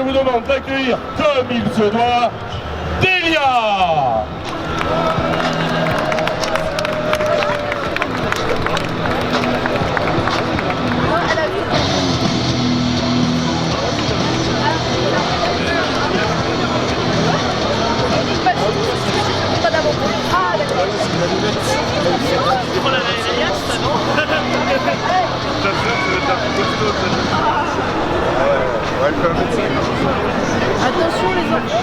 vous demande d'accueillir, comme il se doit, Delia. Attention les enfants.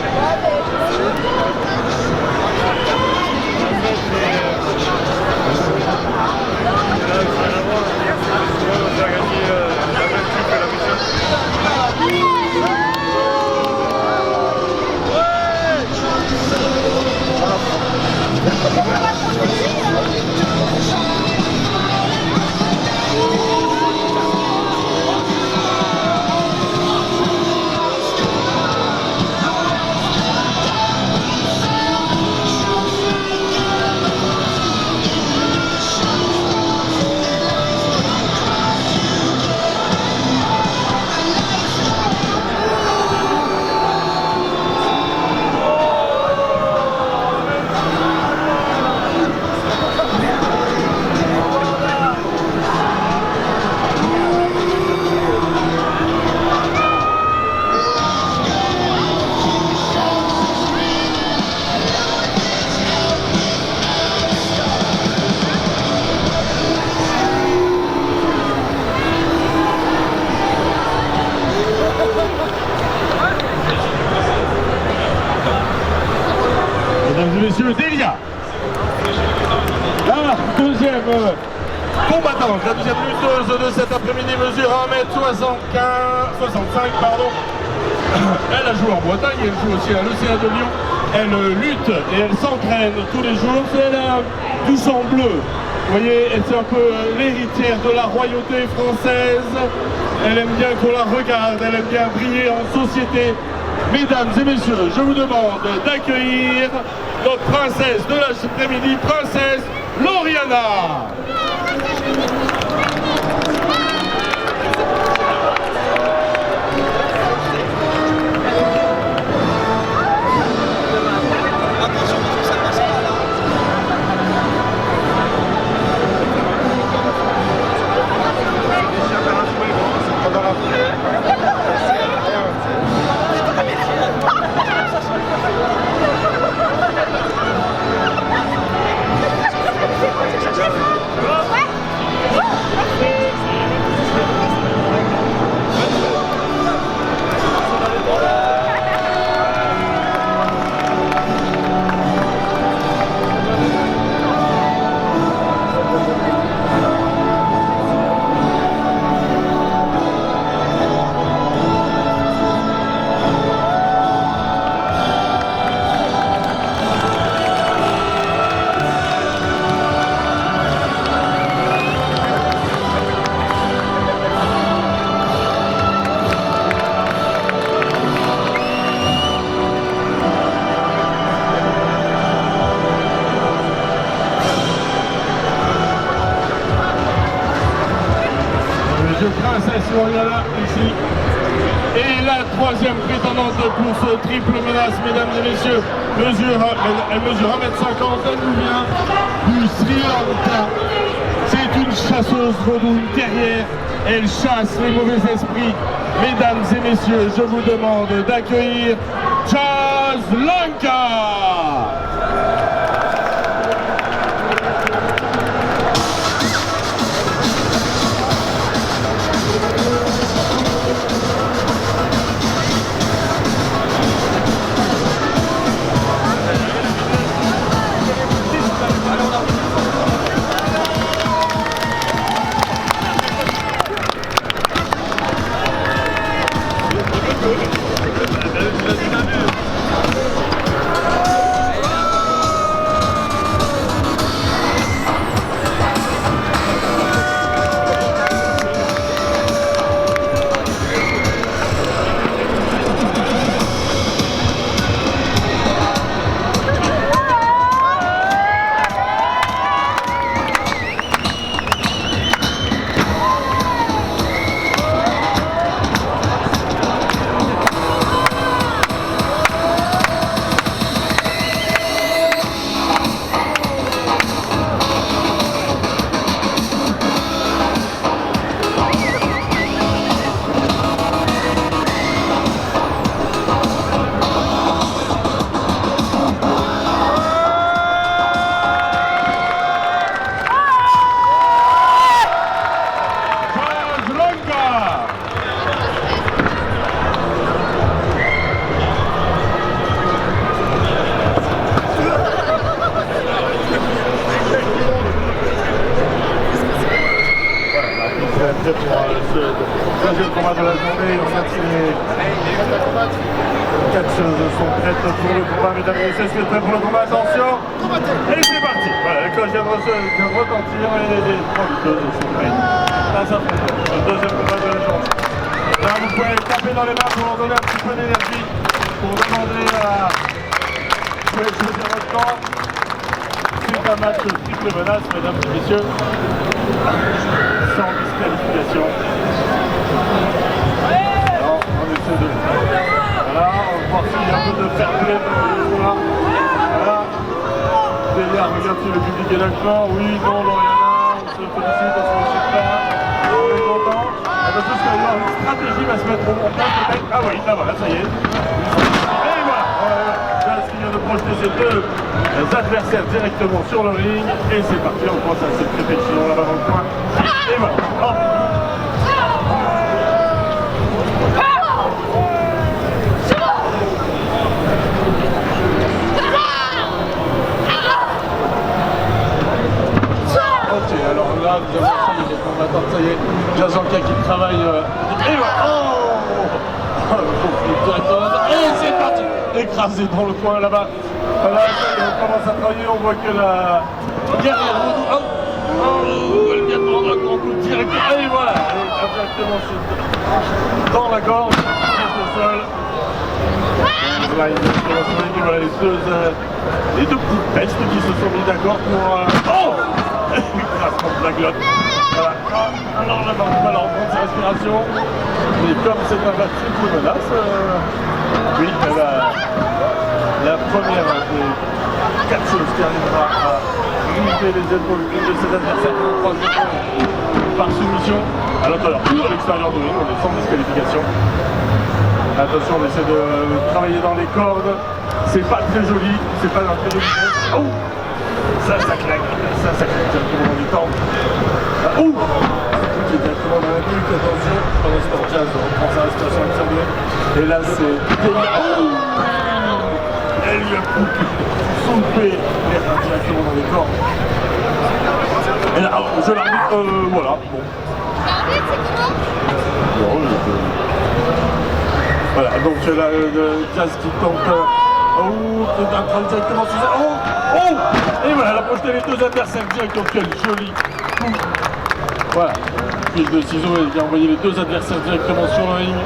Mesdames et messieurs, Delia, la deuxième combattante, la deuxième lutteuse de cet après-midi, mesure 1m65, pardon. Elle a joué en Bretagne, elle joue aussi à l'Océan de Lyon. Elle lutte et elle s'entraîne tous les jours. Elle a du sang bleu. Vous voyez, elle est un peu l'héritière de la royauté française. Elle aime bien qu'on la regarde, elle aime bien briller en société. Mesdames et messieurs, je vous demande d'accueillir notre princesse de l'après-midi, princesse Lauriana. Princesse Lauriana ici. Et la troisième prétendante pour ce triple menace, mesdames et messieurs, elle mesure 1m50, elle nous vient du Sri Lanka. C'est une chasseuse vaudou, une terrière, elle chasse les mauvais esprits. Mesdames et messieurs, je vous demande d'accueillir Chaz Lanka. prêts pour ce deuxième combat de la journée. On a tiré 4 choses sont prêtes pour le combat, mesdames et messieurs, c'est prêt pour le combat, attention. Et c'est parti. Voilà, le cloche vient de retentir et les 3 lutteuses sont prêtes. Là, ça fait le deuxième combat de la journée. Là, vous pouvez taper dans les mains pour leur donner un petit peu d'énergie, pour demander à... Vous pouvez choisir votre camp. C'est un match triple menace, mesdames et messieurs, sans disqualification. Alors, on essaie de... Voilà, on va voir s'il y a un peu de fair play dans le combat. Voilà. Delia regarde si le public est d'accord. Oui, non, Lauriana, on se félicite, on se félicite pas. On est content. Parce qu'il y a une stratégie va se mettre en place peut-être. Ah oui, là voilà, ça y est. Et voilà. Jazz qui vient de projeter ses deux adversaires directement sur le ring. Et c'est parti, on pense à cette répétition là-bas dans le coin. Et voilà. Oh. Ok, alors là, vous avez ça y est, les combattants, ça y est. Jazanka qui travaille. Et voilà. Oh, et c'est parti. Écrasé dans le coin là-bas. Voilà, on commence à travailler, on voit que la guerrière elle vient de prendre un grand coup direct. Et voilà, directement dans la gorge, au sol. Voilà, les deux petites pestes qui se sont mis d'accord pour... Oh, écrasement de la glotte. Voilà. Alors là, on va leur prendre sa respiration. Mais comme c'est un match triple menace, oui, la première des 4 choses qui arrivera à limiter les épaules de ses adversaires pour 3 secondes par soumission à l'intérieur ou à l'extérieur de ring, on est sans disqualification. Attention, on essaie de travailler dans les cordes, c'est pas très joli, c'est pas un très joli geste. Oh, ça claque directement dans les cordes. Oh, c'est directement dans la nuque, attention. Pendant ce temps, Jazz reprend sa respiration extérieure. Et là, c'est Delia. Oh, elle lui a coupé son pied directement dans les cordes. Et là, je l'arbitre, voilà, bon. L'arbitre, c'est comment? Voilà, donc là, Jazz qui tente. Un train directement sur ça. Oh, et voilà, elle a projeté les deux adversaires directement. Quel joli coup. Voilà, prise de ciseaux, elle a envoyé les deux adversaires directement sur le ring.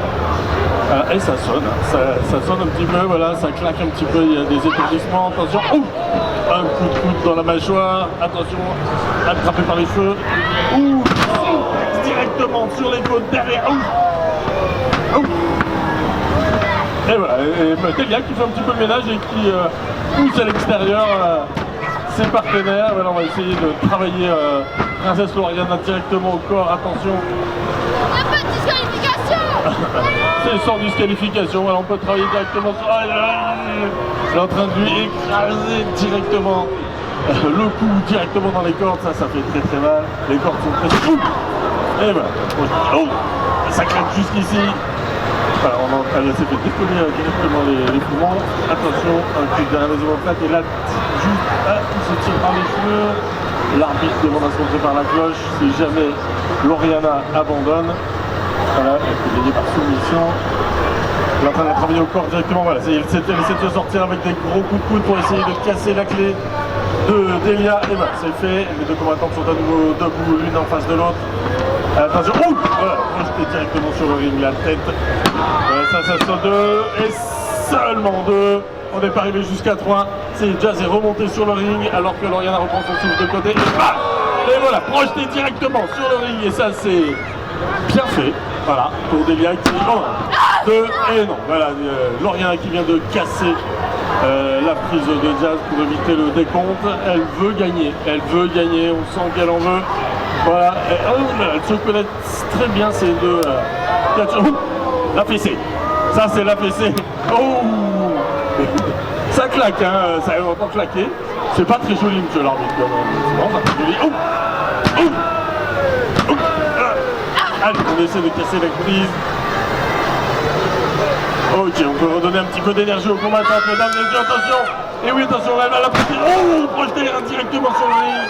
Et ça sonne, ça sonne un petit peu, voilà, ça claque un petit peu, il y a des étourdissements, attention, un coup de coude dans la mâchoire, attention, attrapé par les cheveux, directement sur les côtes derrière, et voilà, et Delia qui fait un petit peu le ménage et qui pousse à l'extérieur ses partenaires. Voilà, on va essayer de travailler Princesse Lauriana directement au corps, attention. On n'a pas de disqualification. C'est sans disqualification, alors on peut travailler directement sur... Elle est en train de lui écraser directement le coup directement dans les cordes, ça fait très très mal. Les cordes sont très... Et voilà. Ça claque jusqu'ici. Voilà, elle s'est fait décoller directement les poumons. Attention, un coup derrière les omoplates et là, juste, il se tire par les cheveux. L'arbitre demande à se montrer par la cloche si jamais Lauriana abandonne. Voilà, elle peut gagner par soumission. Elle est en train de travailler au corps directement. Voilà, elle essaie de sortir avec des gros coups de coude pour essayer de casser la clé de Delia. Et voilà, c'est fait. Les deux combattantes sont à nouveau debout, l'une en face de l'autre. Attention, voilà, projeté directement sur le ring, la tête. Ça sort 2 et seulement 2. On n'est pas arrivé jusqu'à 3. C'est Jazz est remonté sur le ring alors que Lauriana reprend son souffle de côté. Et voilà, projeté directement sur le ring. Et ça, c'est bien fait. Voilà, pour Delia qui... 1, 2 et non. Voilà, Lauriana qui vient de casser la prise de Jazz pour éviter le décompte. Elle veut gagner. On sent qu'elle en veut. Voilà, elle se connaît très bien ces deux la fessée. Ça c'est la fessée. Ça claque, hein, ça va pas claquer. C'est pas très joli, monsieur l'arbitre. Non, pas très joli. Allez, on essaie de casser la prise. Ok, on peut redonner un petit peu d'énergie aux combattants, mesdames et messieurs, attention. Et oui, attention, elle va la projeter. Projeter indirectement sur le ring.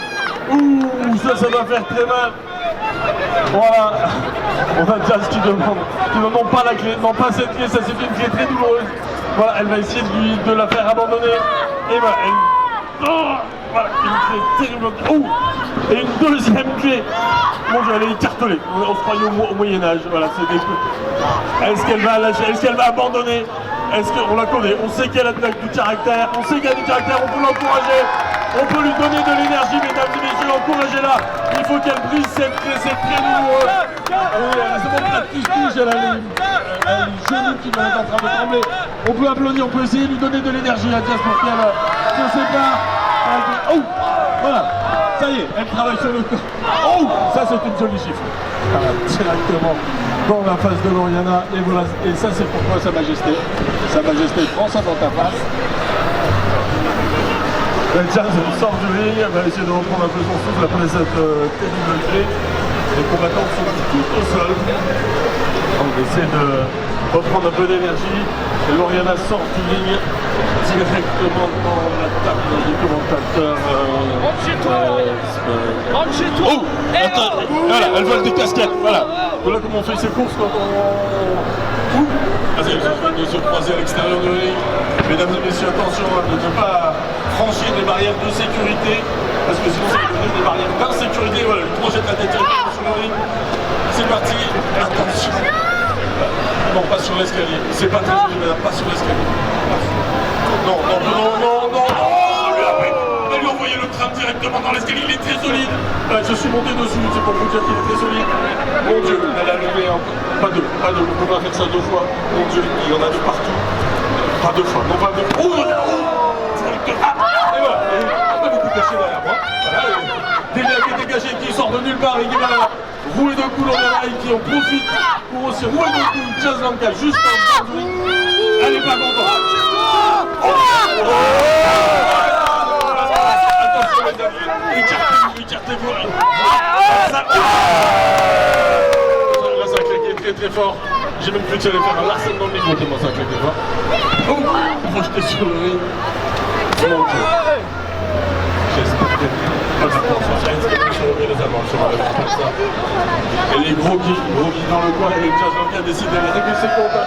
Ça doit faire très mal. Voilà. On a Jazz qui demande non pas la clé, non pas cette clé, ça c'est une clé très douloureuse. Voilà, elle va essayer de la faire abandonner. Et voilà, voilà, une clé terrible. Oh, et une deuxième clé. Mon Dieu, elle est écartelée. On se croyait au Moyen-Âge. Voilà, c'était. Est-ce qu'elle va lâcher? Est-ce qu'elle va abandonner? Est-ce qu'on la connaît? On sait qu'elle a du caractère. On sait qu'elle a du caractère. On peut l'encourager. On peut lui donner de l'énergie, mesdames et messieurs. Encouragez-la. Il faut qu'elle brise cette clé. C'est très douloureux. C'est mon plat qui se touche. Elle a les genoux qui vont être en train de trembler. On peut applaudir. On peut essayer de lui donner de l'énergie à Jazz pour qu'elle se sépare. Oh, voilà. Ça y est, elle travaille sur le corps. Oh, ça c'est une jolie chiffre. Directement dans la face de Lauriana. Et voilà, et ça c'est pourquoi Sa Majesté. Sa Majesté prend ça dans ta face. Jazz sort du ring, elle va essayer de reprendre un peu son souffle après cette terrible clé. Les combattants sont tous au sol. On essaie de reprendre un peu d'énergie. Et Lauriana sort du ring directement dans la table du commentateur. Rentre chez toi, rentre chez toi. Oh, attends, voilà, elle vole des casquettes, voilà. Voilà comment on fait ses courses quand on... Vas-y, de se croiser à l'extérieur du ring. Mesdames et messieurs, attention de ne pas franchir des barrières de sécurité, parce que sinon ça va devenir des barrières d'insécurité. Voilà, il projette la tête directement sur le ring. C'est parti, attention. Non, pas sur l'escalier. C'est pas très joli, madame, pas sur l'escalier. Non, non, non, non, non, non. On lui a envoyé le crâne directement dans l'escalier, il est très solide. Je suis monté dessus, c'est pour vous dire qu'il est très solide. Mon Dieu, elle a levé encore. Pas deux, on ne peut pas faire ça deux fois. Mon Dieu, il y en a de partout. Pas deux fois, non pas deux. Oh, et voilà, elle était cachée derrière moi. Voilà, Delia qui était cachée, qui sort de nulle part et qui va rouler de coups Lauriana et qui en profite pour aussi rouler de coups Jazz Lanka juste en dessous. Elle est pas contente. Attention les amis, écartez-vous. Là ça a claqué très très fort. J'ai même cru que j'allais faire un Larsen dans le micro tellement ça a claqué fort. Oh, projeté sur le ring. Mon Dieu. J'espère que pas de pense sur les Allemands sur ça. Et les gros qui dans le coin et Jazz Lanka décide d'aller régler ses comptes.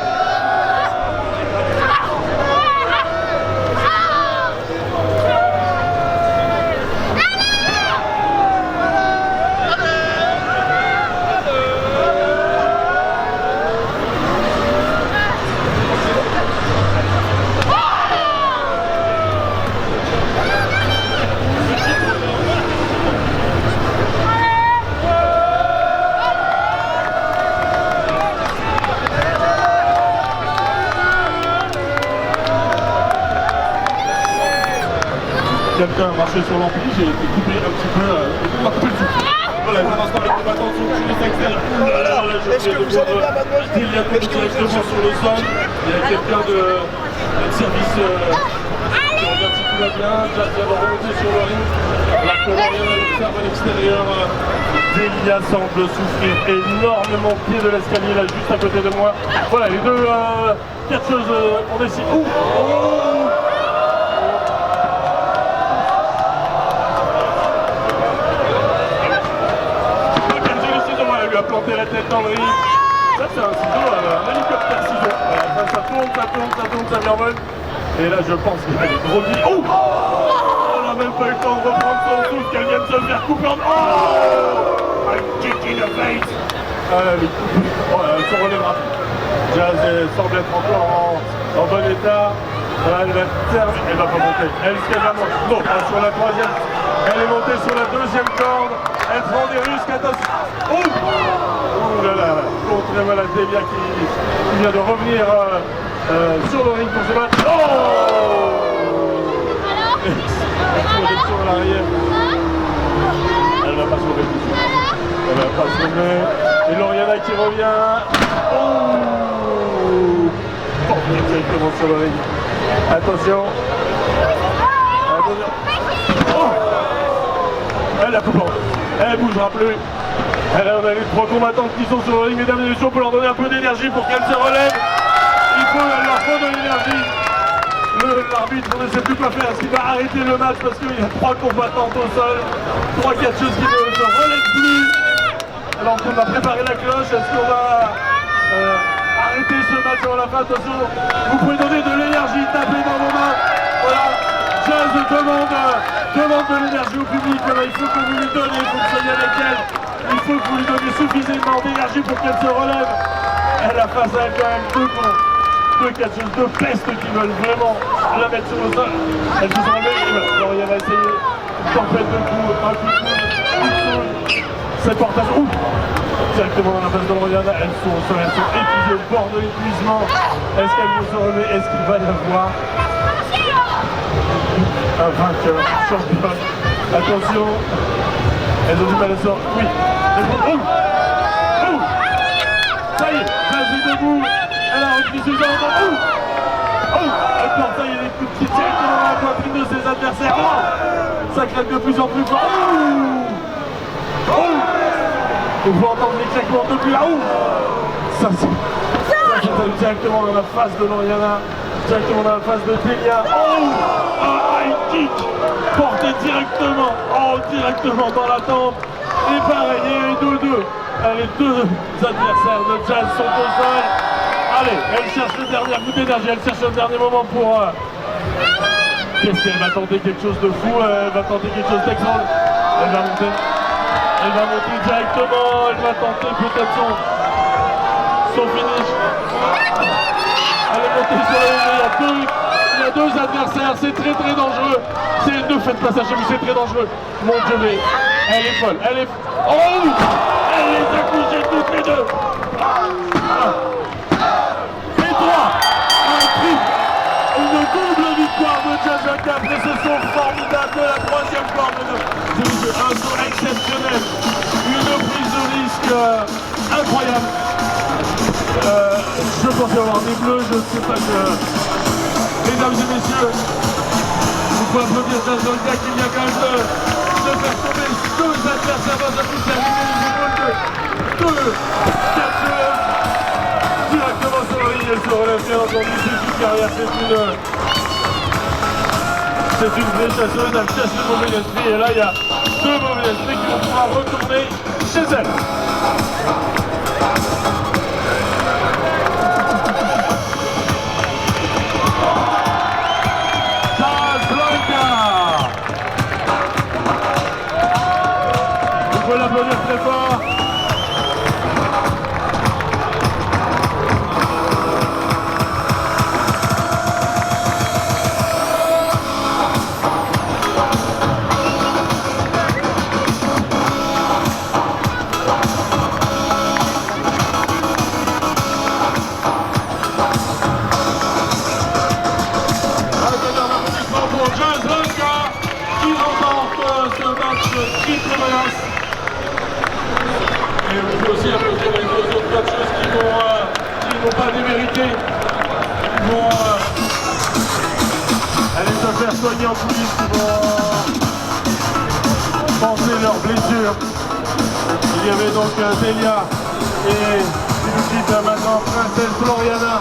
Quelqu'un a marché sur l'ampli, j'ai été coupé un petit peu, il m'a coupé le souffle. Voilà, pour l'instant les combattants sont sur les extérieurs. Est-ce que vous allez bien, mademoiselle? Il y a directement sur le sol, il y a quelqu'un de service qui regarde si tout va bien. Jazz vient de remonter sur le ring. La Lauriana observe à l'extérieur. Delia semble souffrir énormément au pied de l'escalier, là juste à côté de moi. Voilà, les deux catcheuses ont décidé. A planté la tête dans le ring. Ça c'est un ciseau, un hélicoptère ciseau. Voilà, ça virevolte. Et là je pense qu'il y a des gros guillemets. Oh, on n'a même pas eu le temps de reprendre son souffle qu'elle vient de se faire couper en... Oh, un kick in the face. Elle se relèvera. Jazz semble être encore en bon état. Elle va pas monter. Est-ce qu'elle va monter? Non, sur la troisième. Elle est montée sur la deuxième corde. Elle prend des risques, attention. Oh là là, contre la Delia qui vient de revenir sur le ring pour se battre. Projection à l'arrière. Elle va pas sauver tout de suite. Elle va pas sauver. Et Lauriana qui revient. Directement sur le ring. Attention. Elle la coupe. Elle bougera plus. Elle a eu trois combattantes qui sont sur le ring, mesdames et messieurs, on peut leur donner un peu d'énergie pour qu'elles se relèvent. Elle leur faut de l'énergie. L'arbitre ne sait plus quoi faire, est-ce qu'il va arrêter le match parce qu'il y a trois combattantes au sol, trois catcheuses qui ne se relèvent plus. Alors qu'on va préparer la cloche, est-ce qu'on va arrêter ce match avant la fin? Attention, vous pouvez donner de l'énergie, taper dans vos mains. Voilà, Jazz demande de l'énergie au public. Alors, il faut que vous lui donniez, il faut que vous soyez avec elle. Il faut que vous lui donniez suffisamment d'énergie pour qu'elle se relève. Elle a face à elle quand même deux catcheuses, deux pestes qui veulent vraiment la mettre sur le sol. Elle se sont enlevées. Florian va essayer une tempête de coups, un coup de coude, cette portage. Directement dans la face de Florian. Elles sont au sol, elles sont épuisées au bord de l'épuisement. Est-ce qu'elles vont se relever? Est-ce qu'il va y avoir un vainqueur, championne? Attention, elles ont du mal à sortir. Oui, ça y est, Jazz est debout. Elle a repris ses jambes. Elle porte, ça y est, les coups de pied directement dans la poitrine de ses adversaires. Ça claque de plus en plus fort. On peut entendre les claquements depuis là. Ça c'est directement dans la face de Loriana, directement dans la face de Delia. High kick porté directement dans la tempe. Et pareil, et les deux adversaires de Jazz sont au sol. Allez, elle cherche le dernier coup d'énergie, elle cherche le dernier moment pour... Qu'est-ce qu'elle va tenter? Quelque chose de fou, elle va tenter quelque chose d'extraordinaire. Elle va monter directement, elle va tenter peut-être son finish. Elle est montée sur les... Il y a deux adversaires, c'est très dangereux. Ne faites pas ça chez vous, c'est très dangereux. Mon Dieu, mais elle est folle, elle est... Elle les a couchées toutes les deux. Et trois, un triple, une double victoire de Jazz après ce saut formidable de la troisième fois un saut exceptionnel, une prise de risque incroyable. Je pensais avoir des bleus, je ne sais pas que... Mesdames et messieurs, vous pouvez applaudir Jazz qu'il y a quand même de faire tomber deux adversaires dans un coup terminé les épaules de deux catcheuses directement sur le ring. Elle se relève bien entendu, c'est une carrière, c'est une vraie chasseuse, elle chasse le mauvais esprit et là il y a deux mauvais esprits qui vont pouvoir retourner chez elle. Vous pouvez l'applaudir très fort. Et vous pouvez aussi applaudir les deux autres catcheuses qui n'ont pas démérité, qui vont aller se faire soigner en coulisses, qui vont penser leurs blessures. Il y avait donc Delia et une petite maintenant Princesse Floriana